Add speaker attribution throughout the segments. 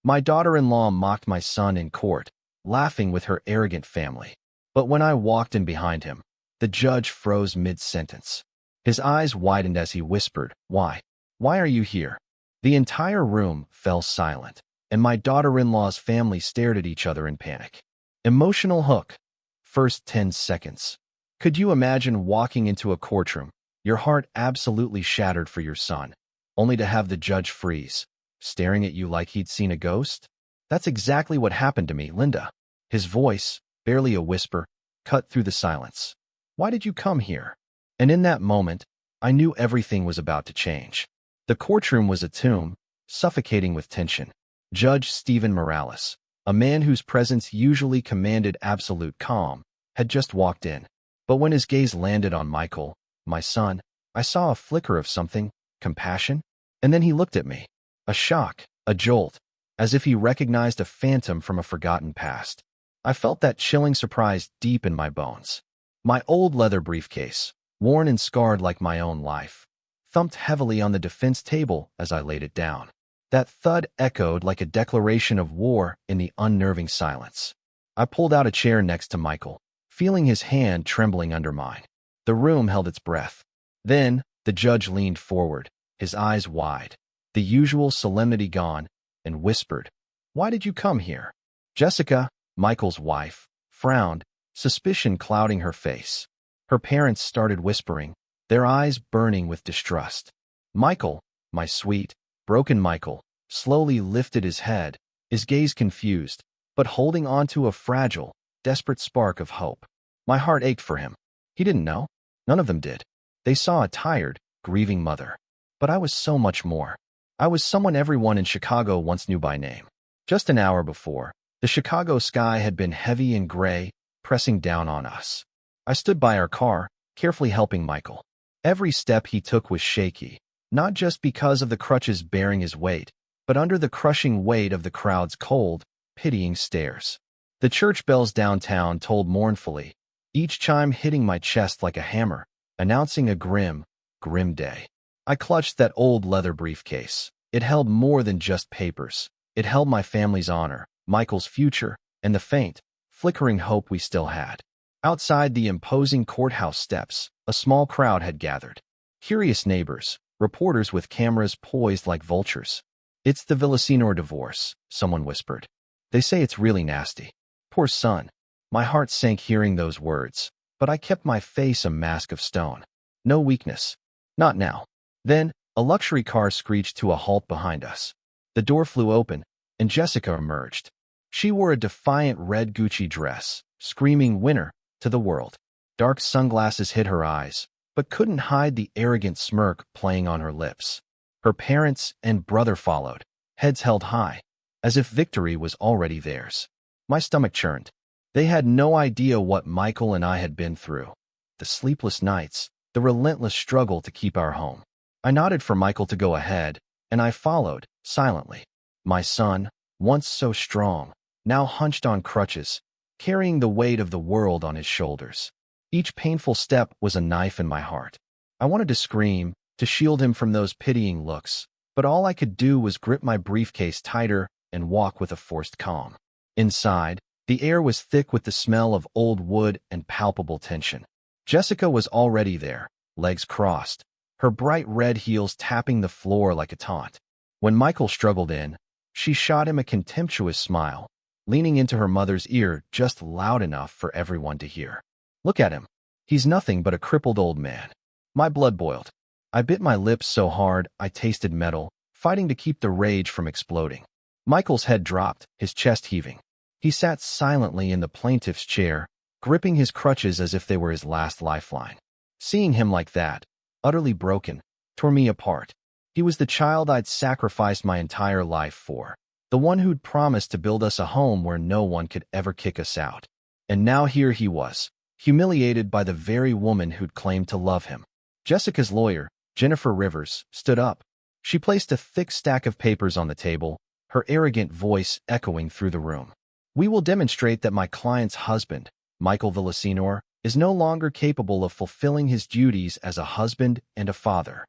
Speaker 1: My daughter-in-law mocked my son in court, laughing with her arrogant family. But when I walked in behind him, the judge froze mid-sentence. His eyes widened as he whispered, "Why? Why are you here?" The entire room fell silent, and my daughter-in-law's family stared at each other in panic. Emotional hook. First 10 seconds. Could you imagine walking into a courtroom, your heart absolutely shattered for your son, only to have the judge freeze, staring at you like he'd seen a ghost? That's exactly what happened to me, Linda. His voice, barely a whisper, cut through the silence. "Why did you come here?" And in that moment, I knew everything was about to change. The courtroom was a tomb, suffocating with tension. Judge Stephen Morales, a man whose presence usually commanded absolute calm, had just walked in. But when his gaze landed on Michael, my son, I saw a flicker of something, compassion, and then he looked at me. A shock, a jolt, as if he recognized a phantom from a forgotten past. I felt that chilling surprise deep in my bones. My old leather briefcase, worn and scarred like my own life, thumped heavily on the defense table as I laid it down. That thud echoed like a declaration of war in the unnerving silence. I pulled out a chair next to Michael, feeling his hand trembling under mine. The room held its breath. Then, the judge leaned forward, his eyes wide, the usual solemnity gone, and whispered, "Why did you come here?" Jessica, Michael's wife, frowned, suspicion clouding her face. Her parents started whispering, their eyes burning with distrust. Michael, my sweet, broken Michael, slowly lifted his head, his gaze confused, but holding on to a fragile, desperate spark of hope. My heart ached for him. He didn't know. None of them did. They saw a tired, grieving mother. But I was so much more. I was someone everyone in Chicago once knew by name. Just an hour before, the Chicago sky had been heavy and gray, pressing down on us. I stood by our car, carefully helping Michael. Every step he took was shaky, not just because of the crutches bearing his weight, but under the crushing weight of the crowd's cold, pitying stares. The church bells downtown tolled mournfully, each chime hitting my chest like a hammer, announcing a grim, grim day. I clutched that old leather briefcase. It held more than just papers. It held my family's honor, Michael's future, and the faint, flickering hope we still had. Outside the imposing courthouse steps, a small crowd had gathered. Curious neighbors, reporters with cameras poised like vultures. "It's the Villasenor divorce," someone whispered. "They say it's really nasty." Poor son. My heart sank hearing those words, but I kept my face a mask of stone. No weakness. Not now. Then, a luxury car screeched to a halt behind us. The door flew open, and Jessica emerged. She wore a defiant red Gucci dress, screaming winner to the world. Dark sunglasses hid her eyes, but couldn't hide the arrogant smirk playing on her lips. Her parents and brother followed, heads held high, as if victory was already theirs. My stomach churned. They had no idea what Michael and I had been through. The sleepless nights, the relentless struggle to keep our home. I nodded for Michael to go ahead, and I followed, silently. My son, once so strong, now hunched on crutches, carrying the weight of the world on his shoulders. Each painful step was a knife in my heart. I wanted to scream, to shield him from those pitying looks, but all I could do was grip my briefcase tighter and walk with a forced calm. Inside, the air was thick with the smell of old wood and palpable tension. Jessica was already there, legs crossed, her bright red heels tapping the floor like a taunt. When Michael struggled in, she shot him a contemptuous smile, leaning into her mother's ear just loud enough for everyone to hear. "Look at him. He's nothing but a crippled old man." My blood boiled. I bit my lips so hard I tasted metal, fighting to keep the rage from exploding. Michael's head dropped, his chest heaving. He sat silently in the plaintiff's chair, gripping his crutches as if they were his last lifeline. Seeing him like that, utterly broken, tore me apart. He was the child I'd sacrificed my entire life for, the one who'd promised to build us a home where no one could ever kick us out. And now here he was, humiliated by the very woman who'd claimed to love him. Jessica's lawyer, Jennifer Rivers, stood up. She placed a thick stack of papers on the table, her arrogant voice echoing through the room. "We will demonstrate that my client's husband, Michael Villasenor, is no longer capable of fulfilling his duties as a husband and a father."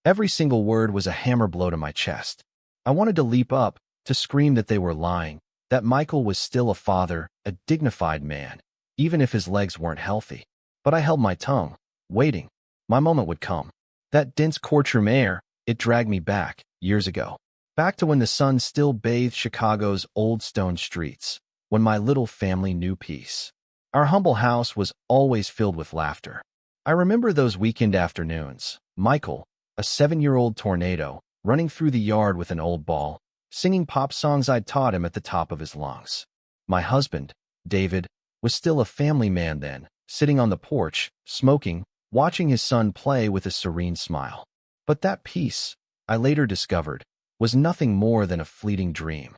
Speaker 1: Every single word was a hammer blow to my chest. I wanted to leap up, to scream that they were lying, that Michael was still a father, a dignified man, even if his legs weren't healthy. But I held my tongue, waiting. My moment would come. That dense courtroom air, it dragged me back, years ago. Back to when the sun still bathed Chicago's old stone streets, when my little family knew peace. Our humble house was always filled with laughter. I remember those weekend afternoons, Michael, a 7-year-old tornado, running through the yard with an old ball, singing pop songs I'd taught him at the top of his lungs. My husband, David, was still a family man then, sitting on the porch, smoking, watching his son play with a serene smile. But that peace, I later discovered, was nothing more than a fleeting dream.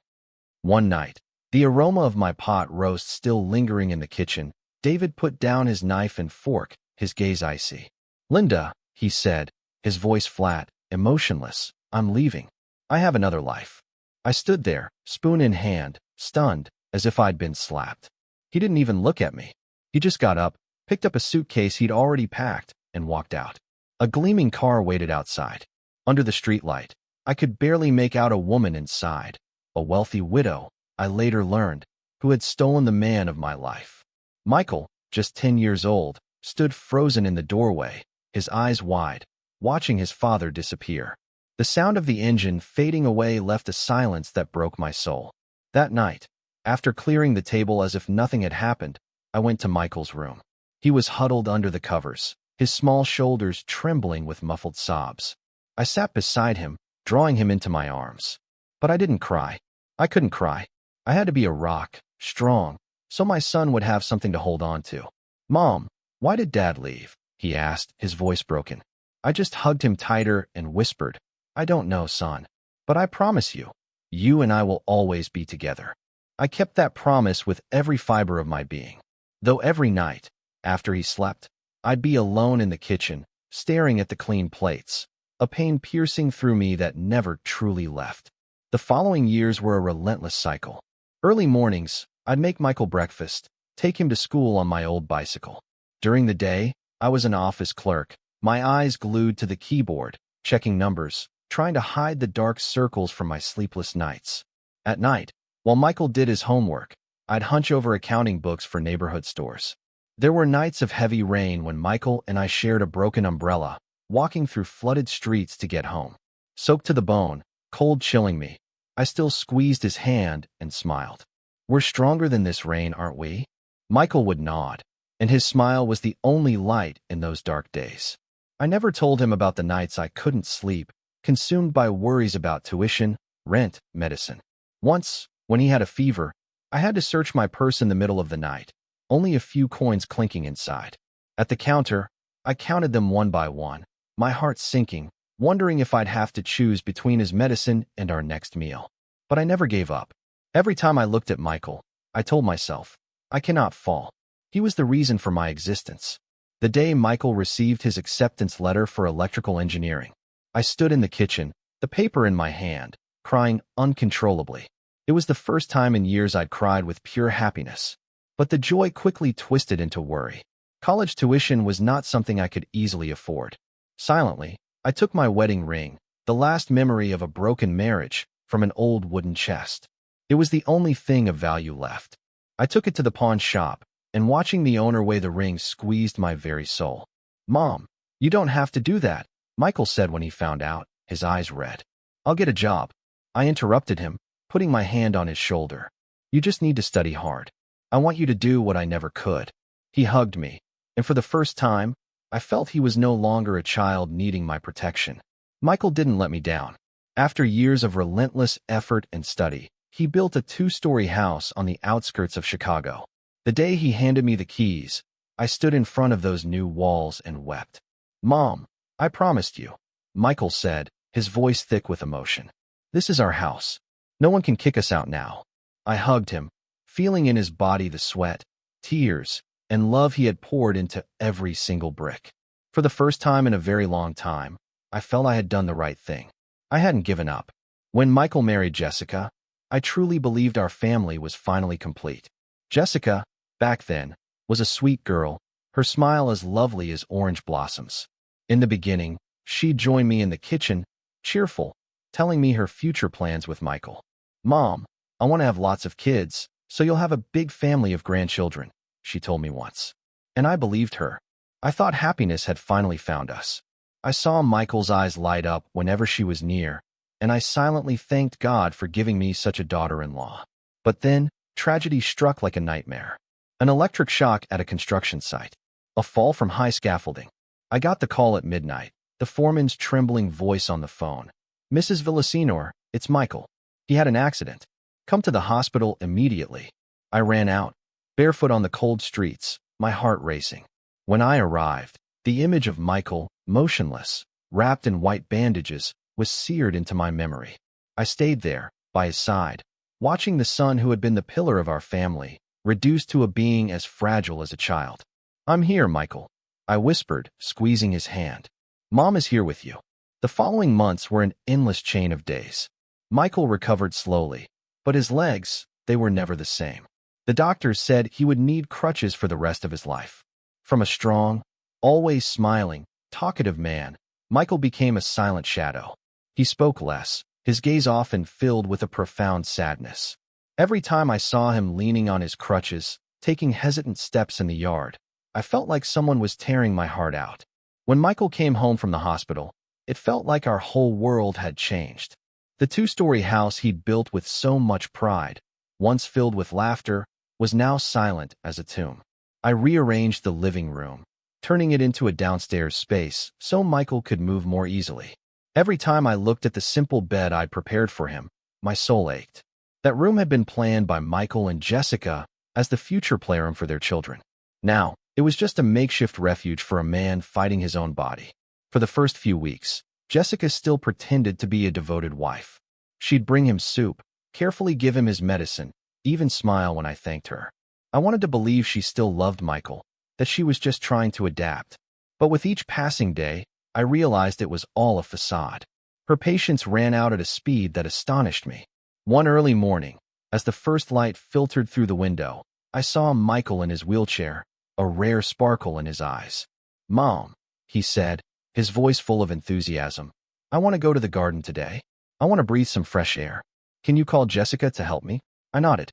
Speaker 1: One night, the aroma of my pot roast still lingering in the kitchen, David put down his knife and fork, his gaze icy. "Linda," he said, his voice flat, emotionless, "I'm leaving. I have another life." I stood there, spoon in hand, stunned, as if I'd been slapped. He didn't even look at me. He just got up, picked up a suitcase he'd already packed, and walked out. A gleaming car waited outside. Under the streetlight, I could barely make out a woman inside, a wealthy widow, I later learned, who had stolen the man of my life. Michael, just 10 years old, stood frozen in the doorway, his eyes wide, watching his father disappear. The sound of the engine fading away left a silence that broke my soul. That night, after clearing the table as if nothing had happened, I went to Michael's room. He was huddled under the covers, his small shoulders trembling with muffled sobs. I sat beside him, drawing him into my arms. But I didn't cry. I couldn't cry. I had to be a rock, strong, so my son would have something to hold on to. "Mom, why did Dad leave?" he asked, his voice broken. I just hugged him tighter and whispered, "I don't know, son. But I promise you, you and I will always be together." I kept that promise with every fiber of my being. Though every night, after he slept, I'd be alone in the kitchen, staring at the clean plates, a pain piercing through me that never truly left. The following years were a relentless cycle. Early mornings, I'd make Michael breakfast, take him to school on my old bicycle. During the day, I was an office clerk, my eyes glued to the keyboard, checking numbers, trying to hide the dark circles from my sleepless nights. At night, while Michael did his homework, I'd hunch over accounting books for neighborhood stores. There were nights of heavy rain when Michael and I shared a broken umbrella, walking through flooded streets to get home. Soaked to the bone, cold chilling me, I still squeezed his hand and smiled. "We're stronger than this rain, aren't we?" Michael would nod, and his smile was the only light in those dark days. I never told him about the nights I couldn't sleep, consumed by worries about tuition, rent, medicine. Once, when he had a fever, I had to search my purse in the middle of the night, only a few coins clinking inside. At the counter, I counted them one by one, my heart sinking, wondering if I'd have to choose between his medicine and our next meal. But I never gave up. Every time I looked at Michael, I told myself, I cannot fall. He was the reason for my existence. The day Michael received his acceptance letter for electrical engineering, I stood in the kitchen, the paper in my hand, crying uncontrollably. It was the first time in years I'd cried with pure happiness. But the joy quickly twisted into worry. College tuition was not something I could easily afford. Silently, I took my wedding ring, the last memory of a broken marriage, from an old wooden chest. It was the only thing of value left. I took it to the pawn shop, and watching the owner weigh the ring squeezed my very soul. "Mom, you don't have to do that," Michael said when he found out, his eyes red. "I'll get a job." I interrupted him, putting my hand on his shoulder. "You just need to study hard. I want you to do what I never could." He hugged me, and for the first time, I felt he was no longer a child needing my protection. Michael didn't let me down. After years of relentless effort and study, he built a 2-story house on the outskirts of Chicago. The day he handed me the keys, I stood in front of those new walls and wept. "Mom, I promised you," Michael said, his voice thick with emotion. "This is our house. No one can kick us out now." I hugged him, feeling in his body the sweat, tears, and love he had poured into every single brick. For the first time in a very long time, I felt I had done the right thing. I hadn't given up. When Michael married Jessica, I truly believed our family was finally complete. Jessica, back then, was a sweet girl, her smile as lovely as orange blossoms. In the beginning, she joined me in the kitchen, cheerful, telling me her future plans with Michael. "Mom, I want to have lots of kids, so you'll have a big family of grandchildren," she told me once. And I believed her. I thought happiness had finally found us. I saw Michael's eyes light up whenever she was near, and I silently thanked God for giving me such a daughter-in-law. But then, tragedy struck like a nightmare. An electric shock at a construction site. A fall from high scaffolding. I got the call at midnight, the foreman's trembling voice on the phone. "Mrs. Villasenor, it's Michael. He had an accident. Come to the hospital immediately." I ran out, barefoot on the cold streets, my heart racing. When I arrived, the image of Michael, motionless, wrapped in white bandages, was seared into my memory. I stayed there, by his side, watching the son who had been the pillar of our family, reduced to a being as fragile as a child. "I'm here, Michael," I whispered, squeezing his hand. "Mom is here with you." The following months were an endless chain of days. Michael recovered slowly, but his legs, they were never the same. The doctors said he would need crutches for the rest of his life. From a strong, always smiling, talkative man, Michael became a silent shadow. He spoke less, his gaze often filled with a profound sadness. Every time I saw him leaning on his crutches, taking hesitant steps in the yard, I felt like someone was tearing my heart out. When Michael came home from the hospital, it felt like our whole world had changed. The two-story house he'd built with so much pride, once filled with laughter, was now silent as a tomb. I rearranged the living room, turning it into a downstairs space so Michael could move more easily. Every time I looked at the simple bed I'd prepared for him, my soul ached. That room had been planned by Michael and Jessica as the future playroom for their children. Now, it was just a makeshift refuge for a man fighting his own body. For the first few weeks, Jessica still pretended to be a devoted wife. She'd bring him soup, carefully give him his medicine, even smile when I thanked her. I wanted to believe she still loved Michael, that she was just trying to adapt. But with each passing day, I realized it was all a facade. Her patience ran out at a speed that astonished me. One early morning, as the first light filtered through the window, I saw Michael in his wheelchair, a rare sparkle in his eyes. "Mom," he said, his voice full of enthusiasm, "I want to go to the garden today. I want to breathe some fresh air. Can you call Jessica to help me?" I nodded,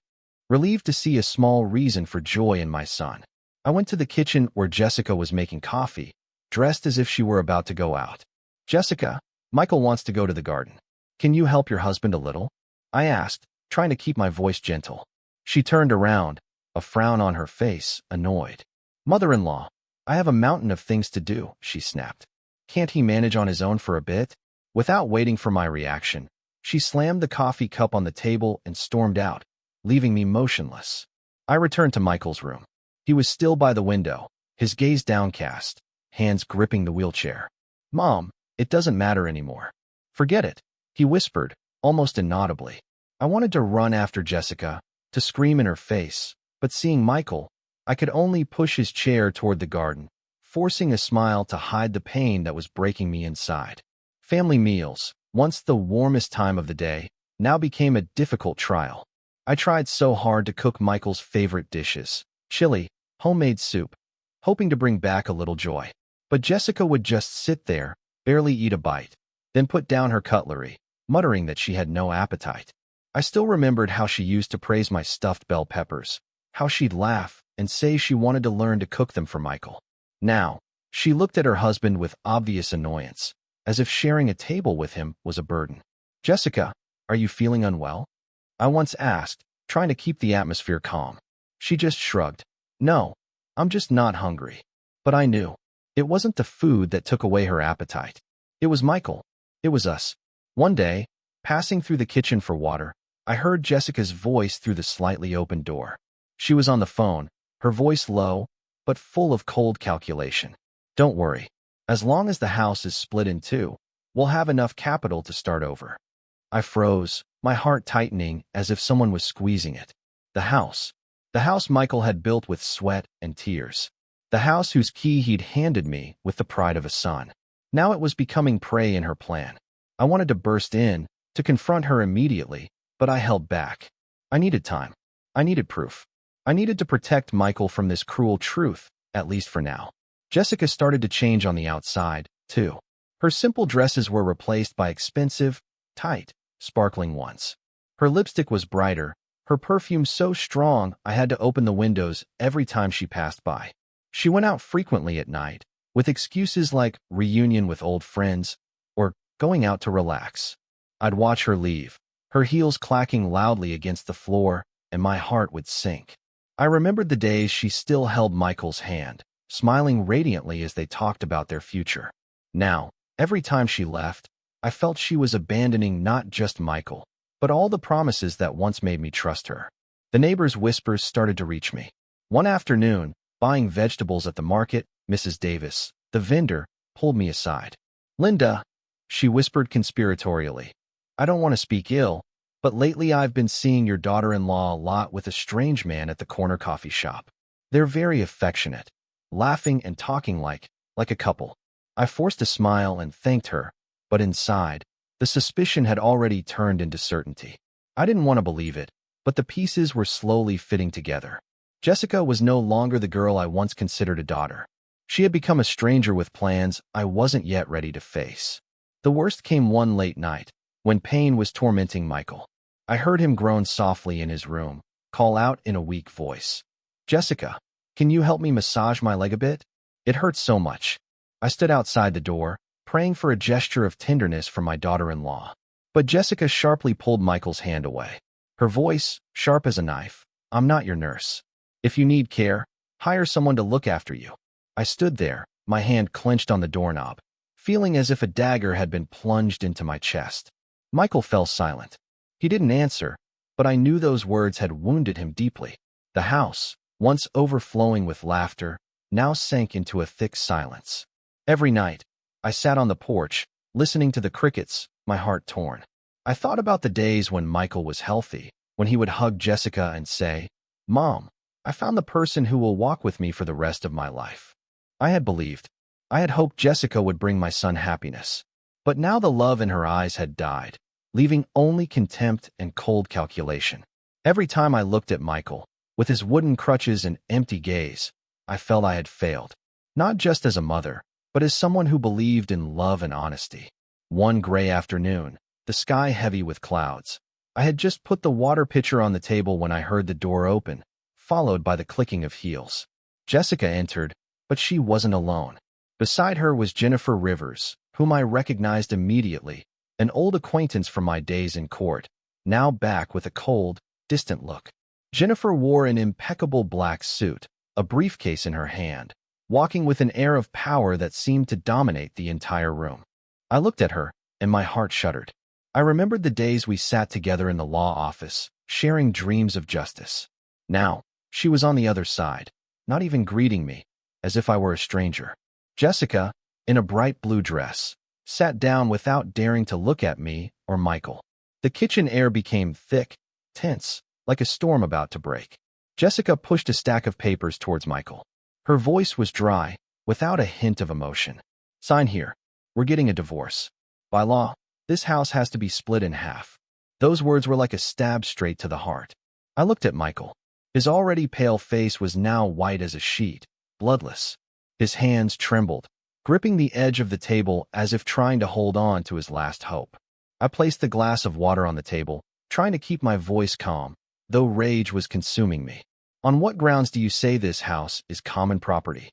Speaker 1: relieved to see a small reason for joy in my son. I went to the kitchen where Jessica was making coffee, dressed as if she were about to go out. "Jessica, Michael wants to go to the garden. Can you help your husband a little?" I asked, trying to keep my voice gentle. She turned around, a frown on her face, annoyed. "Mother-in-law, I have a mountain of things to do," she snapped. "Can't he manage on his own for a bit?" Without waiting for my reaction, she slammed the coffee cup on the table and stormed out, leaving me motionless. I returned to Michael's room. He was still by the window, his gaze downcast, hands gripping the wheelchair. "Mom, it doesn't matter anymore. Forget it," he whispered, almost inaudibly. I wanted to run after Jessica, to scream in her face, but seeing Michael, I could only push his chair toward the garden, forcing a smile to hide the pain that was breaking me inside. Family meals, once the warmest time of the day, now became a difficult trial. I tried so hard to cook Michael's favorite dishes, chili, homemade soup, hoping to bring back a little joy. But Jessica would just sit there, barely eat a bite, then put down her cutlery, muttering that she had no appetite. I still remembered how she used to praise my stuffed bell peppers, how she'd laugh and say she wanted to learn to cook them for Michael. Now, she looked at her husband with obvious annoyance, as if sharing a table with him was a burden. "Jessica, are you feeling unwell?" I once asked, trying to keep the atmosphere calm. She just shrugged. "No, I'm just not hungry." But I knew. It wasn't the food that took away her appetite. It was Michael. It was us. One day, passing through the kitchen for water, I heard Jessica's voice through the slightly open door. She was on the phone, her voice low, but full of cold calculation. "Don't worry. As long as the house is split in two, we'll have enough capital to start over." I froze, my heart tightening as if someone was squeezing it. The house. The house Michael had built with sweat and tears. The house whose key he'd handed me with the pride of a son. Now it was becoming prey in her plan. I wanted to burst in, to confront her immediately, but I held back. I needed time. I needed proof. I needed to protect Michael from this cruel truth, at least for now. Jessica started to change on the outside, too. Her simple dresses were replaced by expensive, tight, sparkling ones. Her lipstick was brighter, her perfume so strong I had to open the windows every time she passed by. She went out frequently at night, with excuses like reunion with old friends or going out to relax. I'd watch her leave, her heels clacking loudly against the floor, and my heart would sink. I remembered the days she still held Michael's hand, smiling radiantly as they talked about their future. Now, every time she left, I felt she was abandoning not just Michael, but all the promises that once made me trust her. The neighbors' whispers started to reach me. One afternoon, buying vegetables at the market, Mrs. Davis, the vendor, pulled me aside. "Linda," she whispered conspiratorially, "I don't want to speak ill, but lately I've been seeing your daughter-in-law a lot with a strange man at the corner coffee shop. They're very affectionate, laughing and talking like a couple." I forced a smile and thanked her, but inside, the suspicion had already turned into certainty. I didn't want to believe it, but the pieces were slowly fitting together. Jessica was no longer the girl I once considered a daughter. She had become a stranger with plans I wasn't yet ready to face. The worst came one late night, when pain was tormenting Michael. I heard him groan softly in his room, call out in a weak voice, "Jessica, can you help me massage my leg a bit? It hurts so much." I stood outside the door, praying for a gesture of tenderness from my daughter-in-law. But Jessica sharply pulled Michael's hand away. Her voice, sharp as a knife, "I'm not your nurse. If you need care, hire someone to look after you." I stood there, my hand clenched on the doorknob, feeling as if a dagger had been plunged into my chest. Michael fell silent. He didn't answer, but I knew those words had wounded him deeply. The house, once overflowing with laughter, now sank into a thick silence. Every night, I sat on the porch, listening to the crickets, my heart torn. I thought about the days when Michael was healthy, when he would hug Jessica and say, "Mom, I found the person who will walk with me for the rest of my life." I had believed. I had hoped Jessica would bring my son happiness. But now the love in her eyes had died, leaving only contempt and cold calculation. Every time I looked at Michael, with his wooden crutches and empty gaze, I felt I had failed. Not just as a mother, but as someone who believed in love and honesty. One gray afternoon, the sky heavy with clouds, I had just put the water pitcher on the table when I heard the door open, followed by the clicking of heels. Jessica entered, but she wasn't alone. Beside her was Jennifer Rivers, whom I recognized immediately, an old acquaintance from my days in court, now back with a cold, distant look. Jennifer wore an impeccable black suit, a briefcase in her hand, walking with an air of power that seemed to dominate the entire room. I looked at her, and my heart shuddered. I remembered the days we sat together in the law office, sharing dreams of justice. Now, she was on the other side, not even greeting me, as if I were a stranger. Jessica, in a bright blue dress, sat down without daring to look at me or Michael. The kitchen air became thick, tense, like a storm about to break. Jessica pushed a stack of papers towards Michael. Her voice was dry, without a hint of emotion. "Sign here. We're getting a divorce. By law, this house has to be split in half." Those words were like a stab straight to the heart. I looked at Michael. His already pale face was now white as a sheet, bloodless. His hands trembled, gripping the edge of the table as if trying to hold on to his last hope. I placed the glass of water on the table, trying to keep my voice calm, though rage was consuming me. "On what grounds do you say this house is common property?"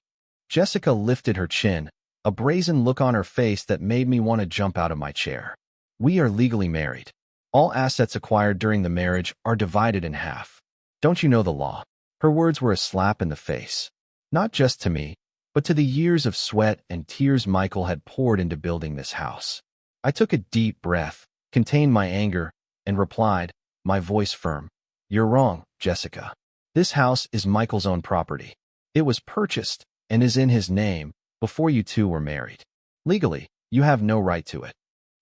Speaker 1: Jessica lifted her chin, a brazen look on her face that made me want to jump out of my chair. "We are legally married. All assets acquired during the marriage are divided in half. Don't you know the law?" Her words were a slap in the face. Not just to me, but to the years of sweat and tears Michael had poured into building this house. I took a deep breath, contained my anger, and replied, my voice firm, "You're wrong, Jessica. This house is Michael's own property. It was purchased and is in his name before you two were married. Legally, you have no right to it."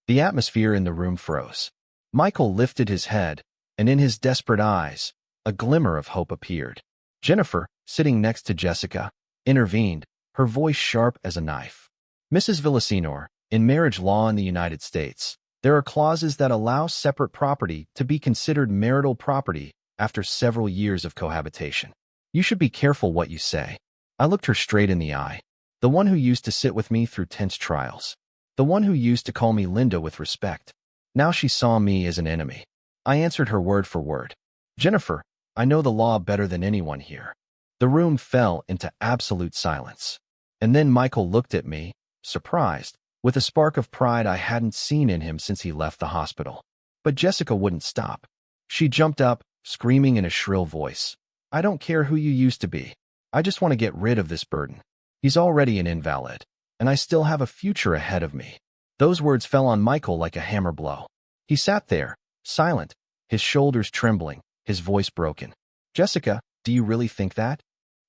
Speaker 1: The atmosphere in the room froze. Michael lifted his head, and in his desperate eyes, a glimmer of hope appeared. Jennifer, sitting next to Jessica, intervened, her voice sharp as a knife. "Mrs. Villasenor, in marriage law in the United States, there are clauses that allow separate property to be considered marital property after several years of cohabitation. You should be careful what you say." I looked her straight in the eye. The one who used to sit with me through tense trials. The one who used to call me Linda with respect. Now she saw me as an enemy. I answered her word for word. Jennifer, I know the law better than anyone here. The room fell into absolute silence. And then Michael looked at me, surprised, with a spark of pride I hadn't seen in him since he left the hospital. But Jessica wouldn't stop. She jumped up, screaming in a shrill voice. I don't care who you used to be. I just want to get rid of this burden. He's already an invalid, and I still have a future ahead of me. Those words fell on Michael like a hammer blow. He sat there, silent, his shoulders trembling, his voice broken. Jessica, do you really think that?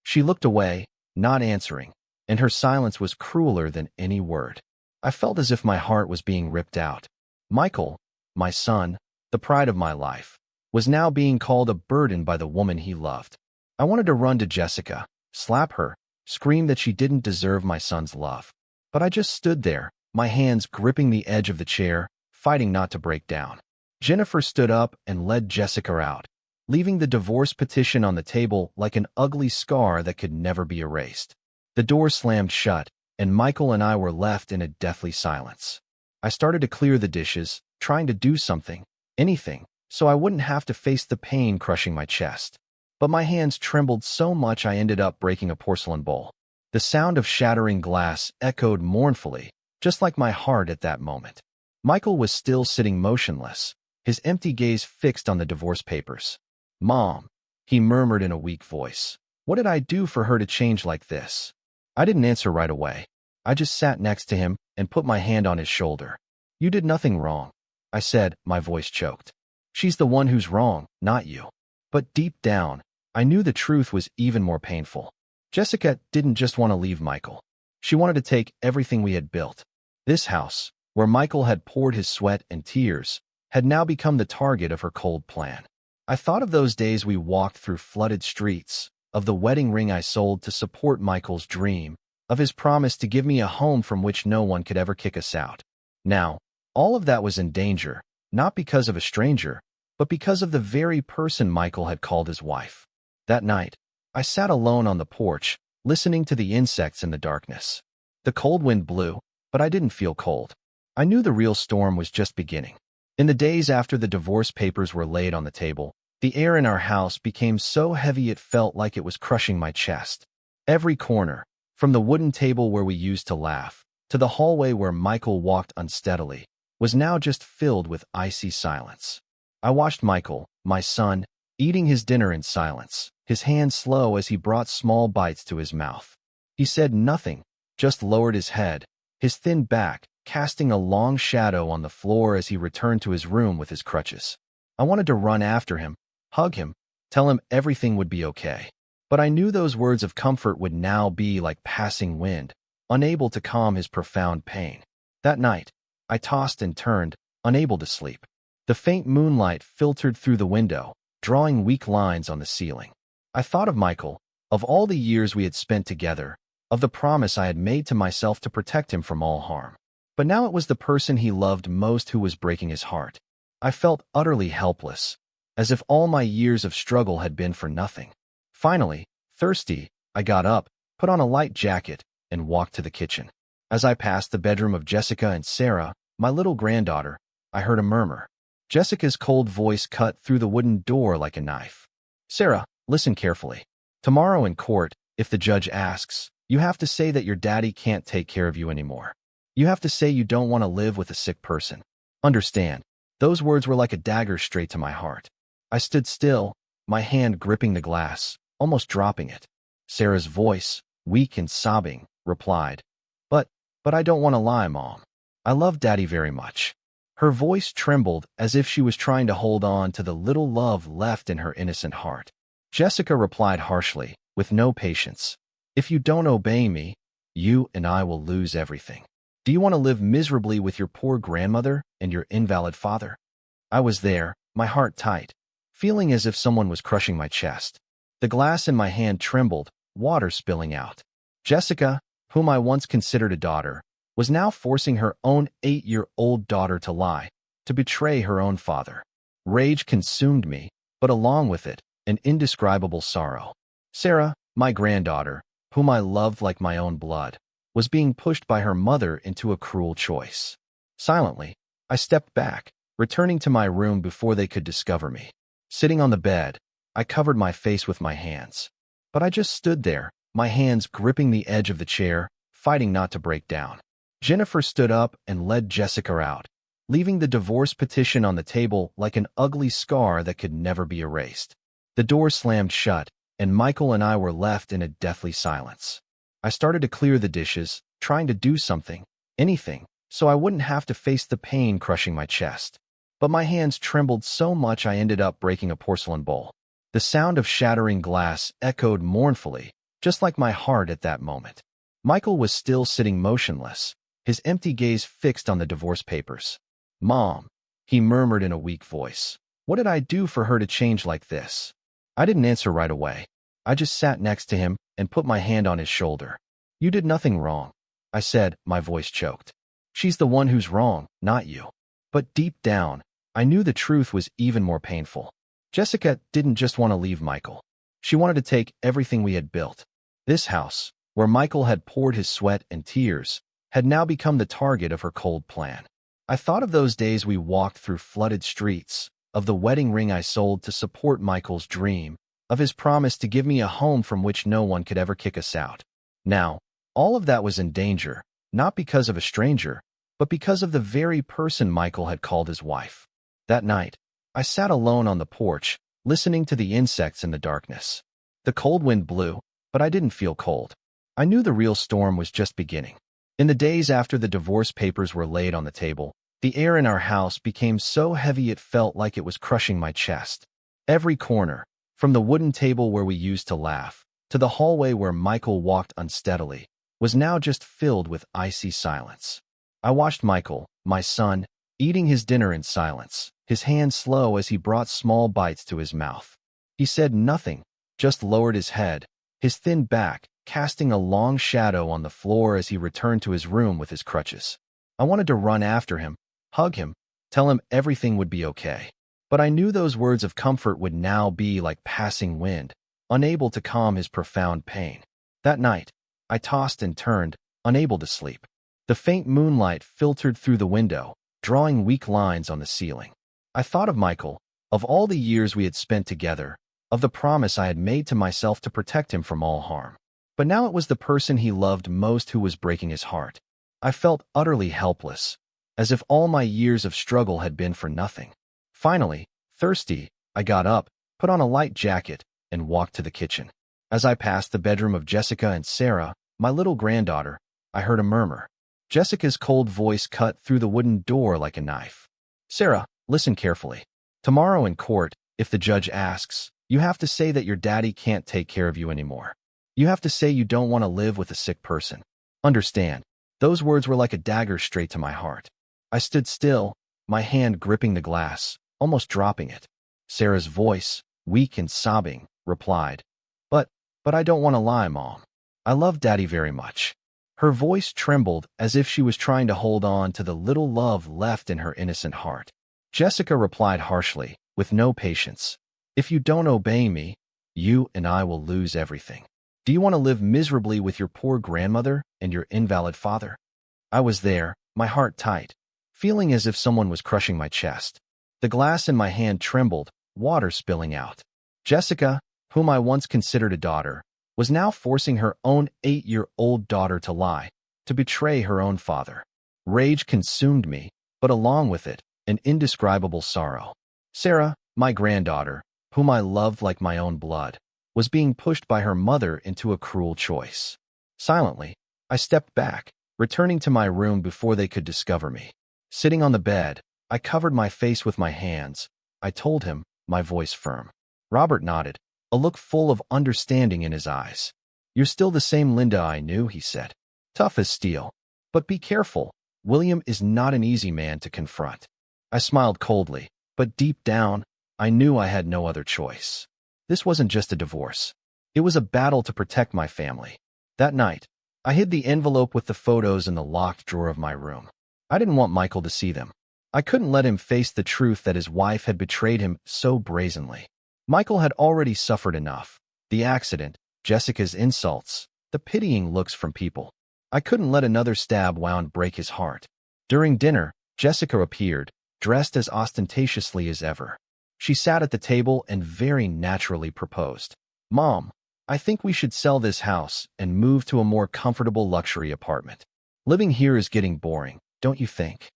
Speaker 1: She looked away, not answering, and her silence was crueler than any word. I felt as if my heart was being ripped out. Michael, my son, the pride of my life, was now being called a burden by the woman he loved. I wanted to run to Jessica, slap her, scream that she didn't deserve my son's love. But I just stood there, my hands gripping the edge of the chair, fighting not to break down. Jennifer stood up and led Jessica out, leaving the divorce petition on the table like an ugly scar that could never be erased. The door slammed shut, and Michael and I were left in a deathly silence. I started to clear the dishes, trying to do something, anything, so I wouldn't have to face the pain crushing my chest. But my hands trembled so much I ended up breaking a porcelain bowl. The sound of shattering glass echoed mournfully, just like my heart at that moment. Michael was still sitting motionless, his empty gaze fixed on the divorce papers. Mom, he murmured in a weak voice. What did I do for her to change like this? I didn't answer right away. I just sat next to him and put my hand on his shoulder. You did nothing wrong, I said, my voice choked. She's the one who's wrong, not you. But deep down, I knew the truth was even more painful. Jessica didn't just want to leave Michael. She wanted to take everything we had built. This house, where Michael had poured his sweat and tears, had now become the target of her cold plan. I thought of those days we walked through flooded streets, of the wedding ring I sold to support Michael's dream, of his promise to give me a home from which no one could ever kick us out. Now, all of that was in danger, not because of a stranger, but because of the very person Michael had called his wife. That night, I sat alone on the porch, listening to the insects in the darkness. The cold wind blew, but I didn't feel cold. I knew the real storm was just beginning. In the days after the divorce papers were laid on the table, the air in our house became so heavy it felt like it was crushing my chest. Every corner, from the wooden table where we used to laugh, to the hallway where Michael walked unsteadily, was now just filled with icy silence. I watched Michael, my son, eating his dinner in silence, his hands slow as he brought small bites to his mouth. He said nothing, just lowered his head, his thin back casting a long shadow on the floor as he returned to his room with his crutches. I wanted to run after him, hug him, tell him everything would be okay. But I knew those words of comfort would now be like passing wind, unable to calm his profound pain. That night, I tossed and turned, unable to sleep. The faint moonlight filtered through the window, drawing weak lines on the ceiling. I thought of Michael, of all the years we had spent together, of the promise I had made to myself to protect him from all harm. But now it was the person he loved most who was breaking his heart. I felt utterly helpless, as if all my years of struggle had been for nothing. Finally, thirsty, I got up, put on a light jacket, and walked to the kitchen. As I passed the bedroom of Jessica and Sarah, my little granddaughter, I heard a murmur. Jessica's cold voice cut through the wooden door like a knife. Sarah, listen carefully. Tomorrow in court, if the judge asks, you have to say that your daddy can't take care of you anymore. You have to say you don't want to live with a sick person. Understand, those words were like a dagger straight to my heart. I stood still, my hand gripping the glass, almost dropping it. Sarah's voice, weak and sobbing, replied, But I don't want to lie, Mom. I love Daddy very much. Her voice trembled as if she was trying to hold on to the little love left in her innocent heart. Jessica replied harshly, with no patience, If you don't obey me, you and I will lose everything. Do you want to live miserably with your poor grandmother and your invalid father? I was there, my heart tight, feeling as if someone was crushing my chest. The glass in my hand trembled, water spilling out. Jessica, whom I once considered a daughter, was now forcing her own 8-year-old daughter to lie, to betray her own father. Rage consumed me, but along with it, an indescribable sorrow. Sarah, my granddaughter, whom I loved like my own blood, was being pushed by her mother into a cruel choice. Silently, I stepped back, returning to my room before they could discover me. Sitting on the bed, I covered my face with my hands. But I just stood there, my hands gripping the edge of the chair, fighting not to break down. Jennifer stood up and led Jessica out, leaving the divorce petition on the table like an ugly scar that could never be erased. The door slammed shut, and Michael and I were left in a deathly silence. I started to clear the dishes, trying to do something, anything, so I wouldn't have to face the pain crushing my chest. But my hands trembled so much I ended up breaking a porcelain bowl. The sound of shattering glass echoed mournfully, just like my heart at that moment. Michael was still sitting motionless, his empty gaze fixed on the divorce papers. "Mom," he murmured in a weak voice. "What did I do for her to change like this?" I didn't answer right away. I just sat next to him and put my hand on his shoulder. "You did nothing wrong," I said, my voice choked. "She's the one who's wrong, not you." But deep down, I knew the truth was even more painful. Jessica didn't just want to leave Michael. She wanted to take everything we had built. This house, where Michael had poured his sweat and tears, had now become the target of her cold plan. I thought of those days we walked through flooded streets, of the wedding ring I sold to support Michael's dream, of his promise to give me a home from which no one could ever kick us out. Now, all of that was in danger, not because of a stranger, but because of the very person Michael had called his wife. That night, I sat alone on the porch, listening to the insects in the darkness. The cold wind blew, but I didn't feel cold. I knew the real storm was just beginning. In the days after the divorce papers were laid on the table, the air in our house became so heavy it felt like it was crushing my chest. Every corner, from the wooden table where we used to laugh, to the hallway where Michael walked unsteadily, was now just filled with icy silence. I watched Michael, my son, eating his dinner in silence, his hands slow as he brought small bites to his mouth. He said nothing, just lowered his head, his thin back casting a long shadow on the floor as he returned to his room with his crutches. I wanted to run after him, hug him, tell him everything would be okay. But I knew those words of comfort would now be like passing wind, unable to calm his profound pain. That night, I tossed and turned, unable to sleep. The faint moonlight filtered through the window, drawing weak lines on the ceiling. I thought of Michael, of all the years we had spent together, of the promise I had made to myself to protect him from all harm. But now it was the person he loved most who was breaking his heart. I felt utterly helpless, as if all my years of struggle had been for nothing. Finally, thirsty, I got up, put on a light jacket, and walked to the kitchen. As I passed the bedroom of Jessica and Sarah, my little granddaughter, I heard a murmur. Jessica's cold voice cut through the wooden door like a knife. "Sarah, listen carefully. Tomorrow in court, if the judge asks, you have to say that your daddy can't take care of you anymore. You have to say you don't want to live with a sick person. Understand?" Those words were like a dagger straight to my heart. I stood still, my hand gripping the glass, almost dropping it. Sarah's voice, weak and sobbing, replied, But I don't want to lie, Mom. I love Daddy very much." Her voice trembled as if she was trying to hold on to the little love left in her innocent heart. Jessica replied harshly, with no patience, "If you don't obey me, you and I will lose everything. Do you want to live miserably with your poor grandmother and your invalid father?" I was there, my heart tight, feeling as if someone was crushing my chest. The glass in my hand trembled, water spilling out. Jessica, whom I once considered a daughter, was now forcing her own 8-year-old daughter to lie, to betray her own father. Rage consumed me, but along with it, an indescribable sorrow. Sarah, my granddaughter, whom I loved like my own blood, was being pushed by her mother into a cruel choice. Silently, I stepped back, returning to my room before they could discover me. Sitting on the bed, I covered my face with my hands. I told him, my voice firm. Robert nodded, a look full of understanding in his eyes. "You're still the same Linda I knew," he said. "Tough as steel. But be careful. William is not an easy man to confront." I smiled coldly, but deep down, I knew I had no other choice. This wasn't just a divorce. It was a battle to protect my family. That night, I hid the envelope with the photos in the locked drawer of my room. I didn't want Michael to see them. I couldn't let him face the truth that his wife had betrayed him so brazenly. Michael had already suffered enough. The accident, Jessica's insults, the pitying looks from people. I couldn't let another stab wound break his heart. During dinner, Jessica appeared, dressed as ostentatiously as ever. She sat at the table and very naturally proposed. "Mom, I think we should sell this house and move to a more comfortable luxury apartment. Living here is getting boring, don't you think?"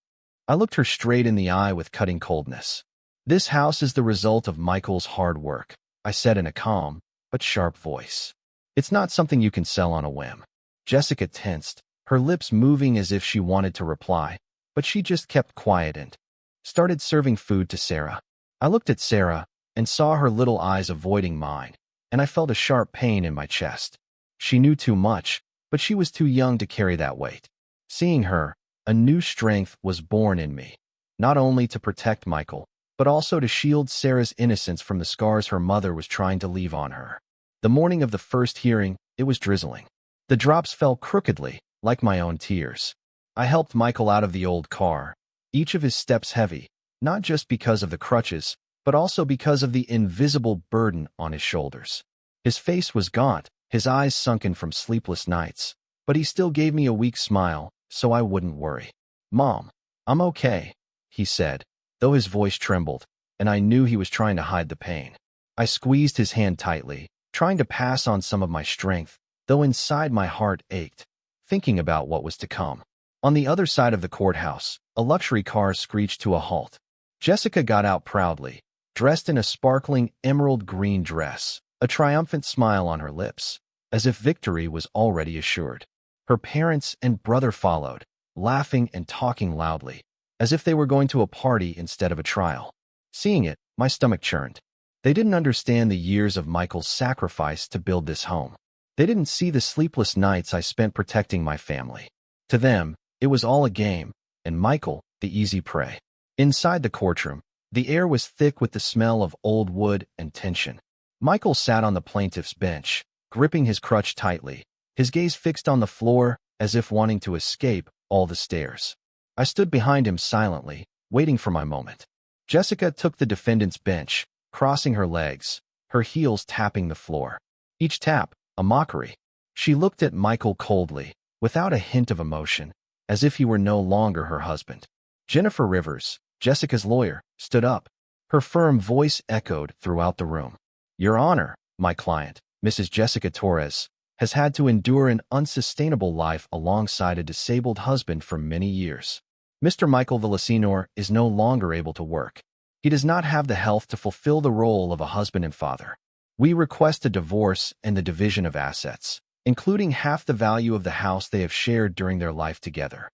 Speaker 1: I looked her straight in the eye with cutting coldness. "This house is the result of Michael's hard work," I said in a calm but sharp voice. "It's not something you can sell on a whim." Jessica tensed, her lips moving as if she wanted to reply, but she just kept quiet and started serving food to Sarah. I looked at Sarah and saw her little eyes avoiding mine, and I felt a sharp pain in my chest. She knew too much, but she was too young to carry that weight. Seeing her, a new strength was born in me, not only to protect Michael, but also to shield Sarah's innocence from the scars her mother was trying to leave on her. The morning of the first hearing, it was drizzling. The drops fell crookedly, like my own tears. I helped Michael out of the old car, each of his steps heavy, not just because of the crutches, but also because of the invisible burden on his shoulders. His face was gaunt, his eyes sunken from sleepless nights, but he still gave me a weak smile, so I wouldn't worry. "Mom, I'm okay," he said, though his voice trembled, and I knew he was trying to hide the pain. I squeezed his hand tightly, trying to pass on some of my strength, though inside my heart ached, thinking about what was to come. On the other side of the courthouse, a luxury car screeched to a halt. Jessica got out proudly, dressed in a sparkling emerald green dress, a triumphant smile on her lips, as if victory was already assured. Her parents and brother followed, laughing and talking loudly, as if they were going to a party instead of a trial. Seeing it, my stomach churned. They didn't understand the years of Michael's sacrifice to build this home. They didn't see the sleepless nights I spent protecting my family. To them, it was all a game, and Michael, the easy prey. Inside the courtroom, the air was thick with the smell of old wood and tension. Michael sat on the plaintiff's bench, gripping his crutch tightly, his gaze fixed on the floor as if wanting to escape all the stares. I stood behind him silently, waiting for my moment. Jessica took the defendant's bench, crossing her legs, her heels tapping the floor. Each tap, a mockery. She looked at Michael coldly, without a hint of emotion, as if he were no longer her husband. Jennifer Rivers, Jessica's lawyer, stood up. Her firm voice echoed throughout the room. "Your Honor, my client, Mrs. Jessica Torres, has had to endure an unsustainable life alongside a disabled husband for many years. Mr. Michael Villasenor is no longer able to work. He does not have the health to fulfill the role of a husband and father. We request a divorce and the division of assets, including half the value of the house they have shared during their life together."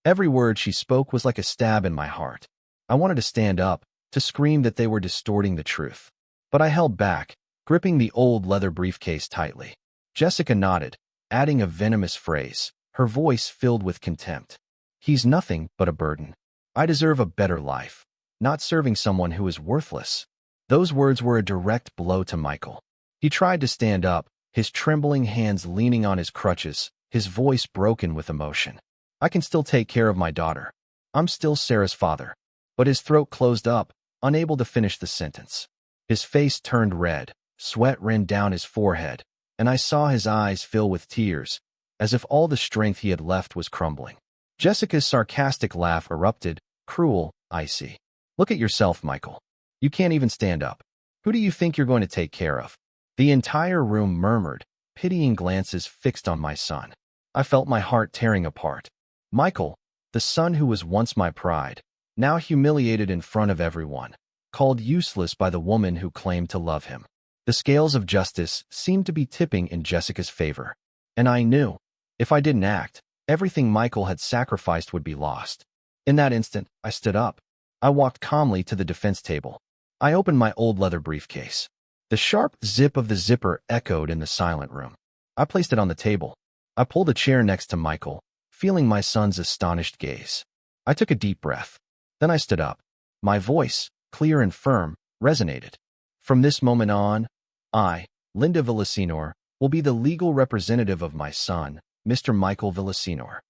Speaker 1: Every word she spoke was like a stab in my heart. I wanted to stand up, to scream that they were distorting the truth. But I held back, gripping the old leather briefcase tightly. Jessica nodded, adding a venomous phrase, her voice filled with contempt. "He's nothing but a burden. I deserve a better life, not serving someone who is worthless." Those words were a direct blow to Michael. He tried to stand up, his trembling hands leaning on his crutches, his voice broken with emotion. "I can still take care of my daughter. I'm still Sarah's father." But his throat closed up, unable to finish the sentence. His face turned red, sweat ran down his forehead, and I saw his eyes fill with tears, as if all the strength he had left was crumbling. Jessica's sarcastic laugh erupted, cruel, icy. "Look at yourself, Michael. You can't even stand up. Who do you think you're going to take care of?" The entire room murmured, pitying glances fixed on my son. I felt my heart tearing apart. Michael, the son who was once my pride, now humiliated in front of everyone, called useless by the woman who claimed to love him. The scales of justice seemed to be tipping in Jessica's favor, and I knew, if I didn't act, everything Michael had sacrificed would be lost. In that instant, I stood up. I walked calmly to the defense table. I opened my old leather briefcase. The sharp zip of the zipper echoed in the silent room. I placed it on the table. I pulled a chair next to Michael, feeling my son's astonished gaze. I took a deep breath. Then I stood up. My voice, clear and firm, resonated. "From this moment on, I, Linda Villasenor, will be the legal representative of my son, Mr. Michael Villasenor."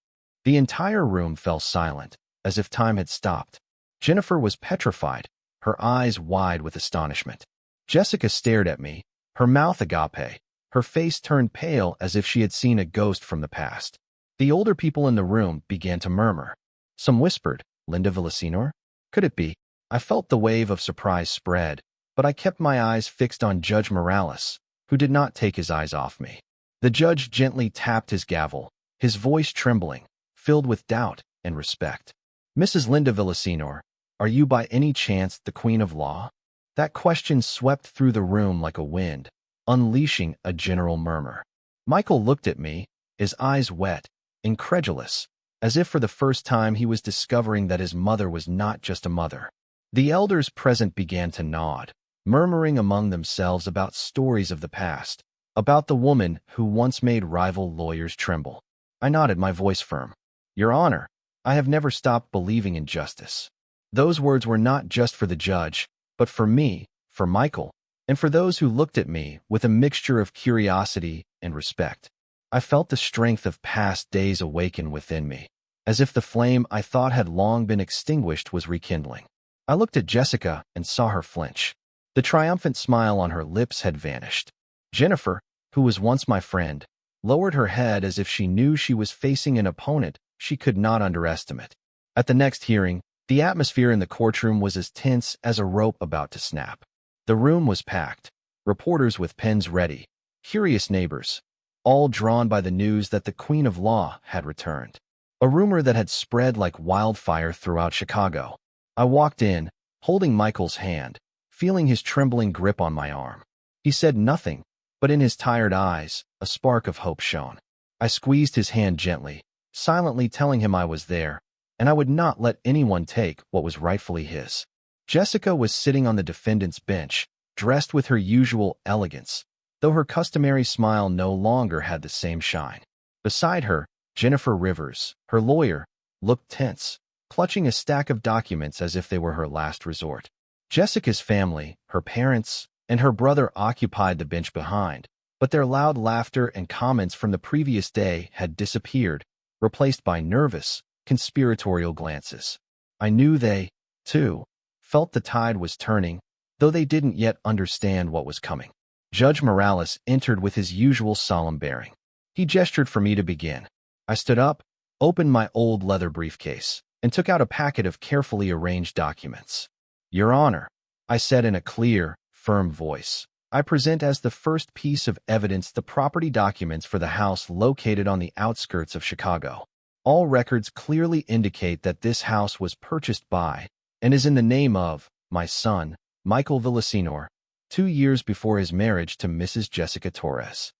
Speaker 1: The entire room fell silent, as if time had stopped. Jennifer was petrified, her eyes wide with astonishment. Jessica stared at me, her mouth agape, her face turned pale as if she had seen a ghost from the past. The older people in the room began to murmur. Some whispered, "Linda Villasenor? Could it be? I felt the wave of surprise spread, but I kept my eyes fixed on Judge Morales, who did not take his eyes off me. The judge gently tapped his gavel, his voice trembling, filled with doubt and respect. Mrs. Linda Villasenor, are you by any chance the Queen of Law? That question swept through the room like a wind, unleashing a general murmur. Michael looked at me, his eyes wet, incredulous, as if for the first time he was discovering that his mother was not just a mother. The elders present began to nod, murmuring among themselves about stories of the past, about the woman who once made rival lawyers tremble. I nodded, my voice firm. Your Honor, I have never stopped believing in justice. Those words were not just for the judge, but for me, for Michael, and for those who looked at me with a mixture of curiosity and respect. I felt the strength of past days awaken within me, as if the flame I thought had long been extinguished was rekindling. I looked at Jessica and saw her flinch. The triumphant smile on her lips had vanished. Jennifer, who was once my friend, lowered her head as if she knew she was facing an opponent she could not underestimate. At the next hearing, the atmosphere in the courtroom was as tense as a rope about to snap. The room was packed, reporters with pens ready, curious neighbors, all drawn by the news that the Queen of Law had returned. A rumor that had spread like wildfire throughout Chicago. I walked in, holding Michael's hand, feeling his trembling grip on my arm. He said nothing, but in his tired eyes, a spark of hope shone. I squeezed his hand gently, silently telling him I was there, and I would not let anyone take what was rightfully his. Jessica was sitting on the defendant's bench, dressed with her usual elegance, though her customary smile no longer had the same shine. Beside her, Jennifer Rivers, her lawyer, looked tense, clutching a stack of documents as if they were her last resort. Jessica's family, her parents, and her brother occupied the bench behind, but their loud laughter and comments from the previous day had disappeared, replaced by nervous, conspiratorial glances. I knew they, too, felt the tide was turning, though they didn't yet understand what was coming. Judge Morales entered with his usual solemn bearing. He gestured for me to begin. I stood up, opened my old leather briefcase, and took out a packet of carefully arranged documents. Your Honor, I said in a clear, firm voice, I present as the first piece of evidence the property documents for the house located on the outskirts of Chicago. All records clearly indicate that this house was purchased by, and is in the name of, my son, Michael Villasenor, 2 years before his marriage to Mrs. Jessica Torres.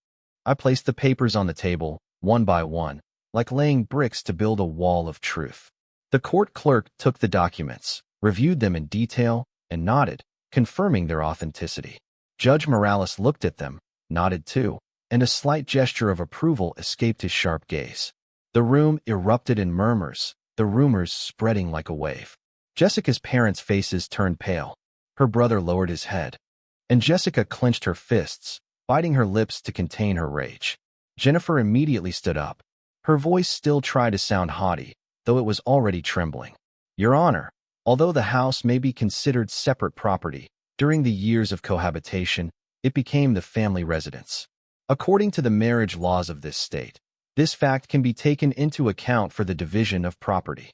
Speaker 1: I placed the papers on the table, one by one, like laying bricks to build a wall of truth. The court clerk took the documents, reviewed them in detail, and nodded, confirming their authenticity. Judge Morales looked at them, nodded too, and a slight gesture of approval escaped his sharp gaze. The room erupted in murmurs, the rumors spreading like a wave. Jessica's parents' faces turned pale. Her brother lowered his head, and Jessica clenched her fists, biting her lips to contain her rage. Jennifer immediately stood up. Her voice still tried to sound haughty, though it was already trembling. Your Honor, although the house may be considered separate property, during the years of cohabitation, it became the family residence. According to the marriage laws of this state, this fact can be taken into account for the division of property.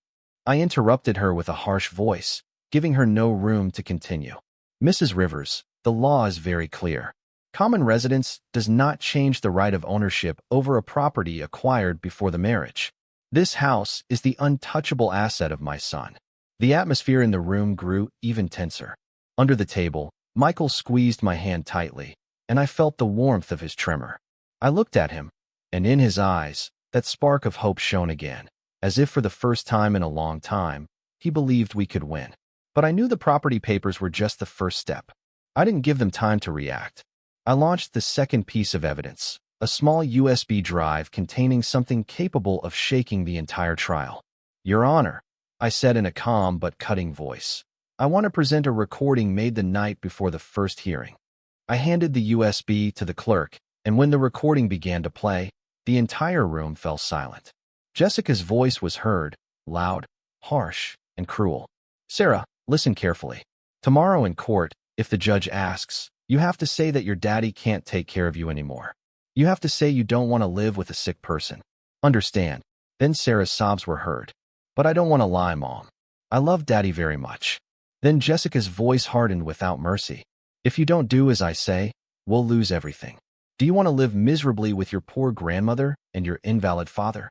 Speaker 1: I interrupted her with a harsh voice, giving her no room to continue. Mrs. Rivers, the law is very clear. Common residence does not change the right of ownership over a property acquired before the marriage. This house is the untouchable asset of my son. The atmosphere in the room grew even tenser. Under the table, Michael squeezed my hand tightly, and I felt the warmth of his tremor. I looked at him, and in his eyes, that spark of hope shone again, as if for the first time in a long time, he believed we could win. But I knew the property papers were just the first step. I didn't give them time to react. I launched the second piece of evidence, a small USB drive containing something capable of shaking the entire trial. Your Honor, I said in a calm but cutting voice, I want to present a recording made the night before the first hearing. I handed the USB to the clerk, and when the recording began to play, the entire room fell silent. Jessica's voice was heard, loud, harsh, and cruel. Sarah, listen carefully. Tomorrow in court, if the judge asks, you have to say that your daddy can't take care of you anymore. You have to say you don't want to live with a sick person. Understand? Then Sarah's sobs were heard. But I don't want to lie, Mom. I love Daddy very much. Then Jessica's voice hardened without mercy. If you don't do as I say, we'll lose everything. Do you want to live miserably with your poor grandmother and your invalid father?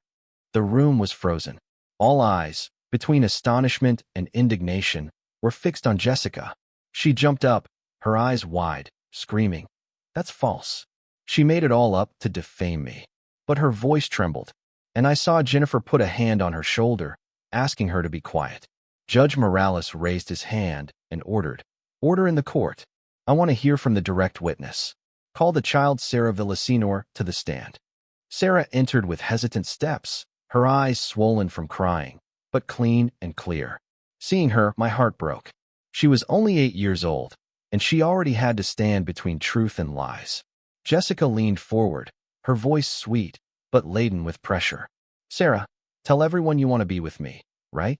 Speaker 1: The room was frozen. All eyes, between astonishment and indignation, were fixed on Jessica. She jumped up, her eyes wide, screaming, "That's false. She made it all up to defame me." But her voice trembled, and I saw Jennifer put a hand on her shoulder, asking her to be quiet. Judge Morales raised his hand and ordered, "Order in the court. I want to hear from the direct witness. Call the child Sarah Villasenor to the stand." Sarah entered with hesitant steps, her eyes swollen from crying, but clean and clear. Seeing her, my heart broke. She was only 8 years old, and she already had to stand between truth and lies. Jessica leaned forward, her voice sweet, but laden with pressure. "Sarah, tell everyone you want to be with me, right?"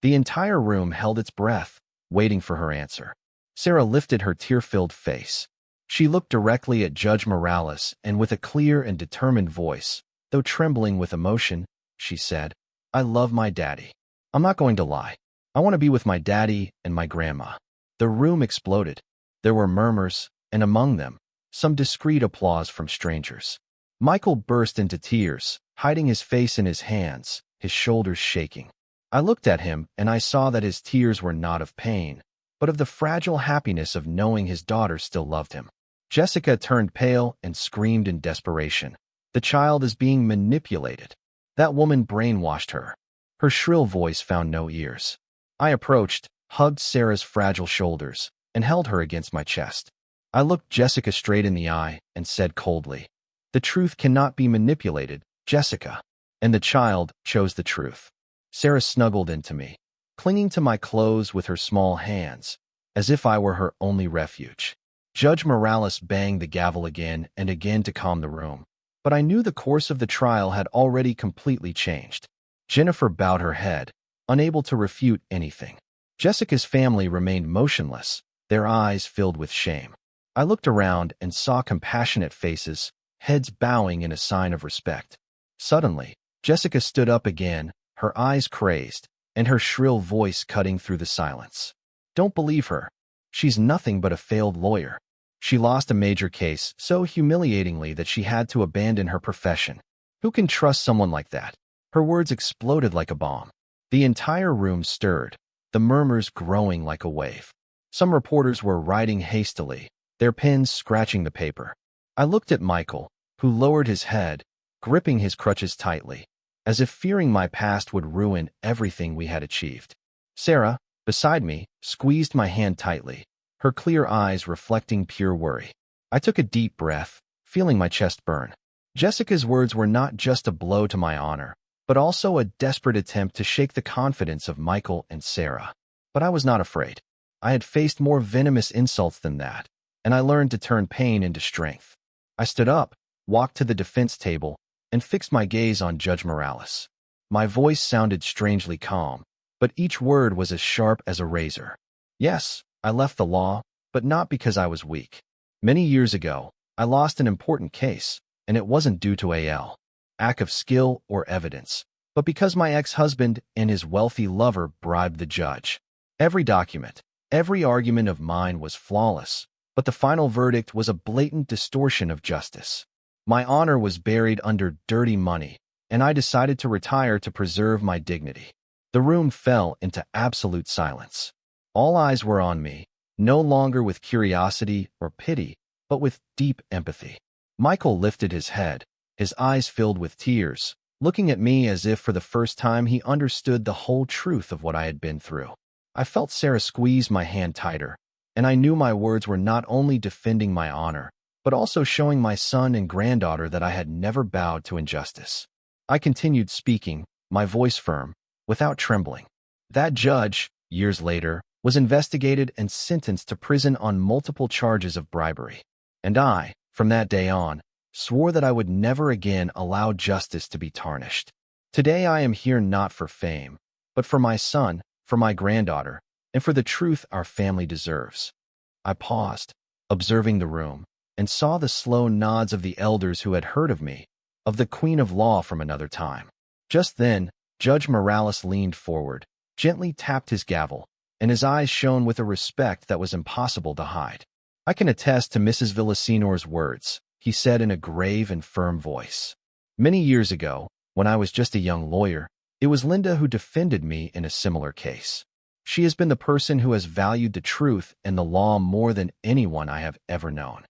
Speaker 1: The entire room held its breath, waiting for her answer. Sarah lifted her tear-filled face. She looked directly at Judge Morales, and with a clear and determined voice, though trembling with emotion, she said, "I love my daddy. I'm not going to lie. I want to be with my daddy and my grandma." The room exploded. There were murmurs, and among them, some discreet applause from strangers. Michael burst into tears, hiding his face in his hands, his shoulders shaking. I looked at him, and I saw that his tears were not of pain, but of the fragile happiness of knowing his daughter still loved him. Jessica turned pale and screamed in desperation. "The child is being manipulated. That woman brainwashed her." Her shrill voice found no ears. I approached, hugged Sarah's fragile shoulders, and held her against my chest. I looked Jessica straight in the eye and said coldly, "The truth cannot be manipulated, Jessica." And the child chose the truth. Sarah snuggled into me, clinging to my clothes with her small hands, as if I were her only refuge. Judge Morales banged the gavel again and again to calm the room, but I knew the course of the trial had already completely changed. Jennifer bowed her head, unable to refute anything. Jessica's family remained motionless, their eyes filled with shame. I looked around and saw compassionate faces, heads bowing in a sign of respect. Suddenly, Jessica stood up again, her eyes crazed, and her shrill voice cutting through the silence. "Don't believe her. She's nothing but a failed lawyer. She lost a major case so humiliatingly that she had to abandon her profession. Who can trust someone like that?" Her words exploded like a bomb. The entire room stirred, the murmurs growing like a wave. Some reporters were writing hastily, their pens scratching the paper. I looked at Michael, who lowered his head, gripping his crutches tightly, as if fearing my past would ruin everything we had achieved. Sarah, beside me, squeezed my hand tightly, her clear eyes reflecting pure worry. I took a deep breath, feeling my chest burn. Jessica's words were not just a blow to my honor, but also a desperate attempt to shake the confidence of Michael and Sarah. But I was not afraid. I had faced more venomous insults than that, and I learned to turn pain into strength. I stood up, walked to the defense table, and fixed my gaze on Judge Morales. My voice sounded strangely calm, but each word was as sharp as a razor. Yes, I left the law, but not because I was weak. Many years ago, I lost an important case, and it wasn't due to a lack of skill or evidence, but because my ex-husband and his wealthy lover bribed the judge. Every document, every argument of mine was flawless, but the final verdict was a blatant distortion of justice. My honor was buried under dirty money, and I decided to retire to preserve my dignity. The room fell into absolute silence. All eyes were on me, no longer with curiosity or pity, but with deep empathy. Michael lifted his head, his eyes filled with tears, looking at me as if for the first time he understood the whole truth of what I had been through. I felt Sarah squeeze my hand tighter, and I knew my words were not only defending my honor, but also showing my son and granddaughter that I had never bowed to injustice. I continued speaking, my voice firm, without trembling. That judge, years later, was investigated and sentenced to prison on multiple charges of bribery. And I, from that day on, swore that I would never again allow justice to be tarnished. Today I am here not for fame, but for my son, for my granddaughter, and for the truth our family deserves. I paused, observing the room, and saw the slow nods of the elders who had heard of me, of the Queen of Law from another time. Just then, Judge Morales leaned forward, gently tapped his gavel, and his eyes shone with a respect that was impossible to hide. "I can attest to Mrs. Villasinor's words," he said in a grave and firm voice. "Many years ago, when I was just a young lawyer, it was Linda who defended me in a similar case. She has been the person who has valued the truth and the law more than anyone I have ever known."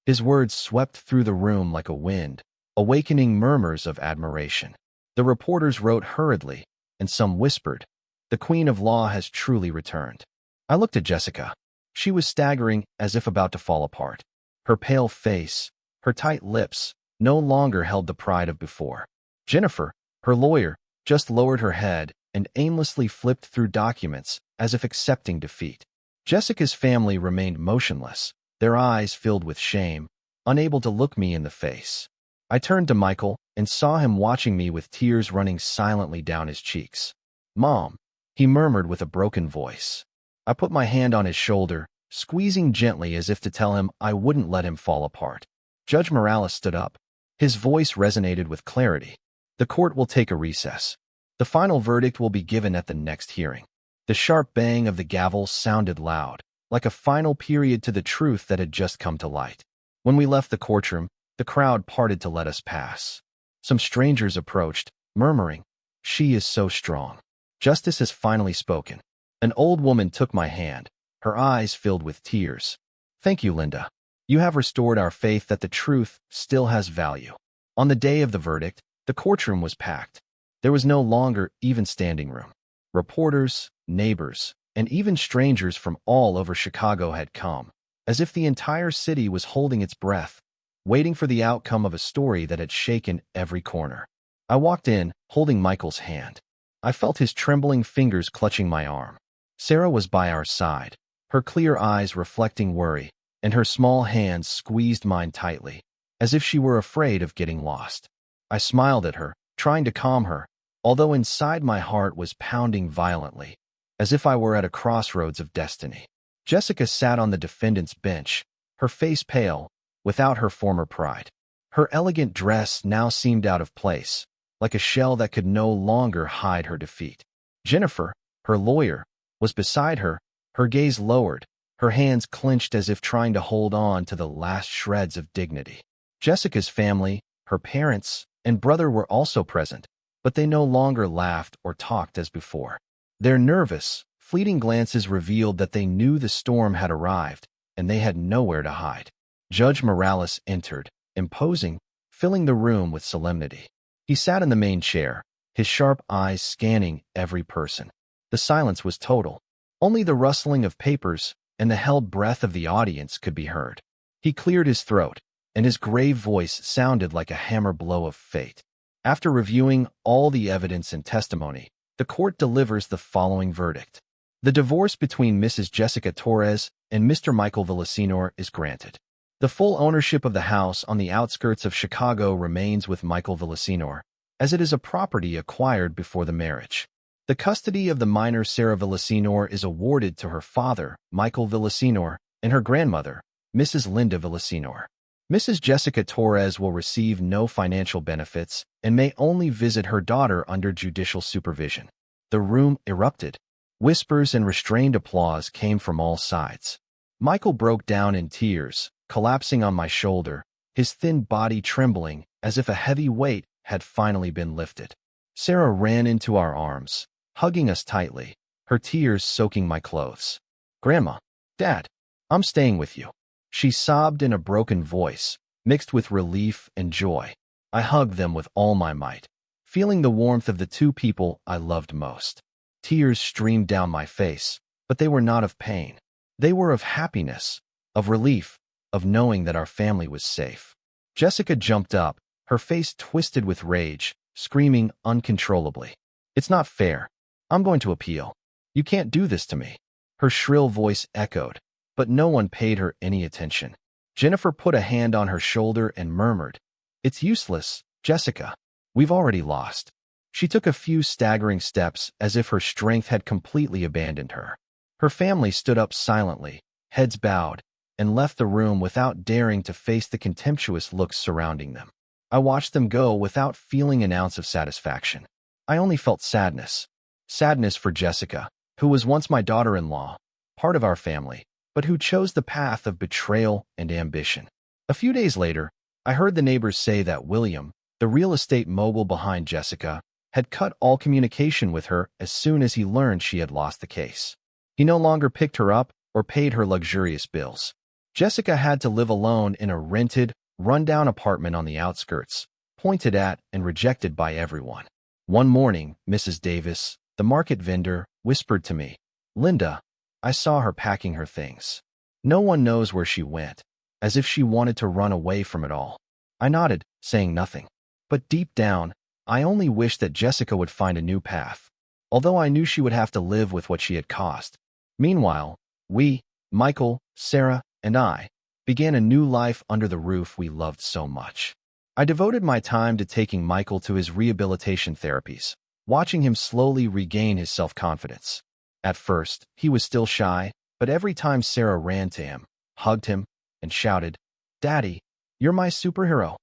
Speaker 1: His words swept through the room like a wind, awakening murmurs of admiration. The reporters wrote hurriedly, and some whispered, "The Queen of Law has truly returned." I looked at Jessica. She was staggering as if about to fall apart. Her pale face, her tight lips, no longer held the pride of before. Jennifer, her lawyer, just lowered her head and aimlessly flipped through documents as if accepting defeat. Jessica's family remained motionless, their eyes filled with shame, unable to look me in the face. I turned to Michael and saw him watching me with tears running silently down his cheeks. "Mom," he murmured with a broken voice. I put my hand on his shoulder, squeezing gently as if to tell him I wouldn't let him fall apart. Judge Morales stood up. His voice resonated with clarity. "The court will take a recess. The final verdict will be given at the next hearing." The sharp bang of the gavel sounded loud, like a final period to the truth that had just come to light. When we left the courtroom, the crowd parted to let us pass. Some strangers approached, murmuring, "She is so strong. Justice has finally spoken." An old woman took my hand, her eyes filled with tears. "Thank you, Linda. You have restored our faith that the truth still has value." On the day of the verdict, the courtroom was packed. There was no longer even standing room. Reporters, neighbors, and even strangers from all over Chicago had come, as if the entire city was holding its breath, waiting for the outcome of a story that had shaken every corner. I walked in, holding Michael's hand. I felt his trembling fingers clutching my arm. Sarah was by our side, her clear eyes reflecting worry, and her small hands squeezed mine tightly, as if she were afraid of getting lost. I smiled at her, trying to calm her, although inside my heart was pounding violently, as if I were at a crossroads of destiny. Jessica sat on the defendant's bench, her face pale, without her former pride. Her elegant dress now seemed out of place, like a shell that could no longer hide her defeat. Jennifer, her lawyer, was beside her, her gaze lowered, her hands clenched as if trying to hold on to the last shreds of dignity. Jessica's family, her parents, and brother were also present, but they no longer laughed or talked as before. Their nervous, fleeting glances revealed that they knew the storm had arrived, and they had nowhere to hide. Judge Morales entered, imposing, filling the room with solemnity. He sat in the main chair, his sharp eyes scanning every person. The silence was total. Only the rustling of papers and the held breath of the audience could be heard. He cleared his throat, and his grave voice sounded like a hammer blow of fate. After reviewing all the evidence and testimony, the court delivers the following verdict. The divorce between Mrs. Jessica Torres and Mr. Michael Villasenor is granted. The full ownership of the house on the outskirts of Chicago remains with Michael Villasenor, as it is a property acquired before the marriage. The custody of the minor Sarah Villasenor is awarded to her father, Michael Villasenor, and her grandmother, Mrs. Linda Villasenor. Mrs. Jessica Torres will receive no financial benefits and may only visit her daughter under judicial supervision. The room erupted. Whispers and restrained applause came from all sides. Michael broke down in tears, collapsing on my shoulder, his thin body trembling as if a heavy weight had finally been lifted. Sarah ran into our arms, hugging us tightly, her tears soaking my clothes. "Grandma, Dad, I'm staying with you," she sobbed in a broken voice, mixed with relief and joy. I hugged them with all my might, feeling the warmth of the two people I loved most. Tears streamed down my face, but they were not of pain. They were of happiness, of relief, of knowing that our family was safe. Jessica jumped up, her face twisted with rage, screaming uncontrollably. "It's not fair. I'm going to appeal. You can't do this to me." Her shrill voice echoed, but no one paid her any attention. Jennifer put a hand on her shoulder and murmured, "It's useless, Jessica. We've already lost." She took a few staggering steps as if her strength had completely abandoned her. Her family stood up silently, heads bowed, and left the room without daring to face the contemptuous looks surrounding them. I watched them go without feeling an ounce of satisfaction. I only felt sadness. Sadness for Jessica, who was once my daughter-in-law, part of our family, but who chose the path of betrayal and ambition. A few days later, I heard the neighbors say that William, the real estate mogul behind Jessica, had cut all communication with her as soon as he learned she had lost the case. He no longer picked her up or paid her luxurious bills. Jessica had to live alone in a rented, run-down apartment on the outskirts, pointed at and rejected by everyone. One morning, Mrs. Davis, the market vendor, whispered to me, "Linda, I saw her packing her things. No one knows where she went," as if she wanted to run away from it all. I nodded, saying nothing. But deep down, I only wished that Jessica would find a new path, although I knew she would have to live with what she had caused. Meanwhile, we, Michael, Sarah, and I, began a new life under the roof we loved so much. I devoted my time to taking Michael to his rehabilitation therapies, watching him slowly regain his self-confidence. At first, he was still shy, but every time Sarah ran to him, hugged him, and shouted, "Daddy, you're my superhero,"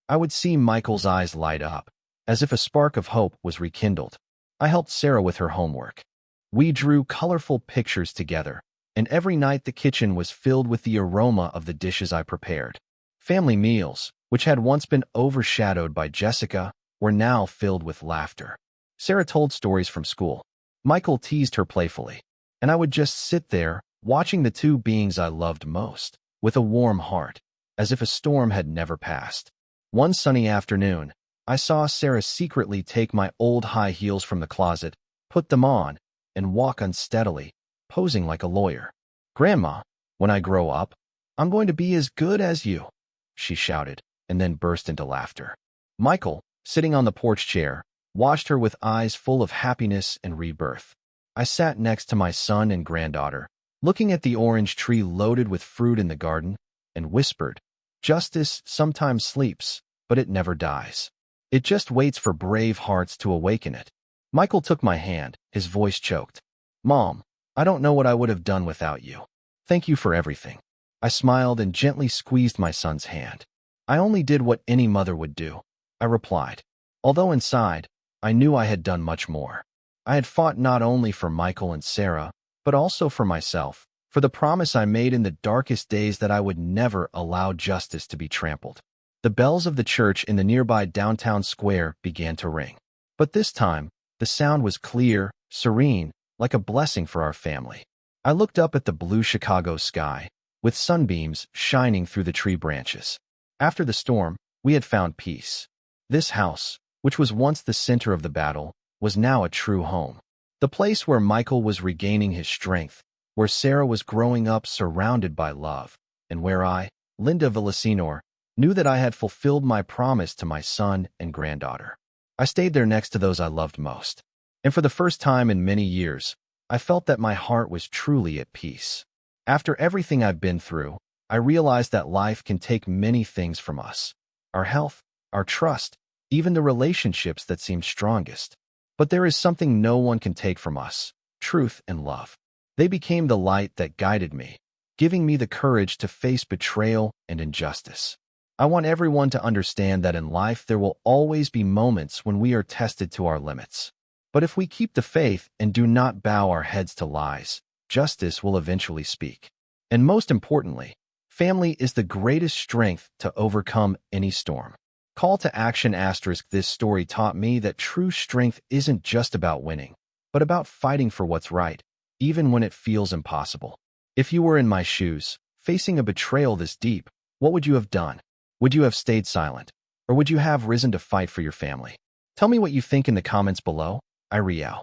Speaker 1: I would see Michael's eyes light up, as if a spark of hope was rekindled. I helped Sarah with her homework. We drew colorful pictures together, and every night the kitchen was filled with the aroma of the dishes I prepared. Family meals, which had once been overshadowed by Jessica, were now filled with laughter. Sarah told stories from school. Michael teased her playfully, and I would just sit there, watching the two beings I loved most, with a warm heart, as if a storm had never passed. One sunny afternoon, I saw Sarah secretly take my old high heels from the closet, put them on, and walk unsteadily, posing like a lawyer. "Grandma, when I grow up, I'm going to be as good as you," she shouted, and then burst into laughter. Michael, sitting on the porch chair, watched her with eyes full of happiness and rebirth. I sat next to my son and granddaughter, looking at the orange tree loaded with fruit in the garden, and whispered, "Justice sometimes sleeps, but it never dies. It just waits for brave hearts to awaken it." Michael took my hand, his voice choked. "Mom, I don't know what I would have done without you. Thank you for everything." I smiled and gently squeezed my son's hand. "I only did what any mother would do," I replied, although inside, I knew I had done much more. I had fought not only for Michael and Sarah, but also for myself, for the promise I made in the darkest days that I would never allow justice to be trampled. The bells of the church in the nearby downtown square began to ring. But this time, the sound was clear, serene, like a blessing for our family. I looked up at the blue Chicago sky, with sunbeams shining through the tree branches. After the storm, we had found peace. This house, which was once the center of the battle, was now a true home. The place where Michael was regaining his strength, where Sarah was growing up surrounded by love, and where I, Linda Villasenor, knew that I had fulfilled my promise to my son and granddaughter. I stayed there next to those I loved most. And for the first time in many years, I felt that my heart was truly at peace. After everything I've been through, I realized that life can take many things from us: our health, our trust, even the relationships that seem strongest. But there is something no one can take from us: truth and love. They became the light that guided me, giving me the courage to face betrayal and injustice. I want everyone to understand that in life there will always be moments when we are tested to our limits. But if we keep the faith and do not bow our heads to lies, justice will eventually speak. And most importantly, family is the greatest strength to overcome any storm. Call to action *. This story taught me that true strength isn't just about winning, but about fighting for what's right, even when it feels impossible. If you were in my shoes, facing a betrayal this deep, what would you have done? Would you have stayed silent? Or would you have risen to fight for your family? Tell me what you think in the comments below. I Riao.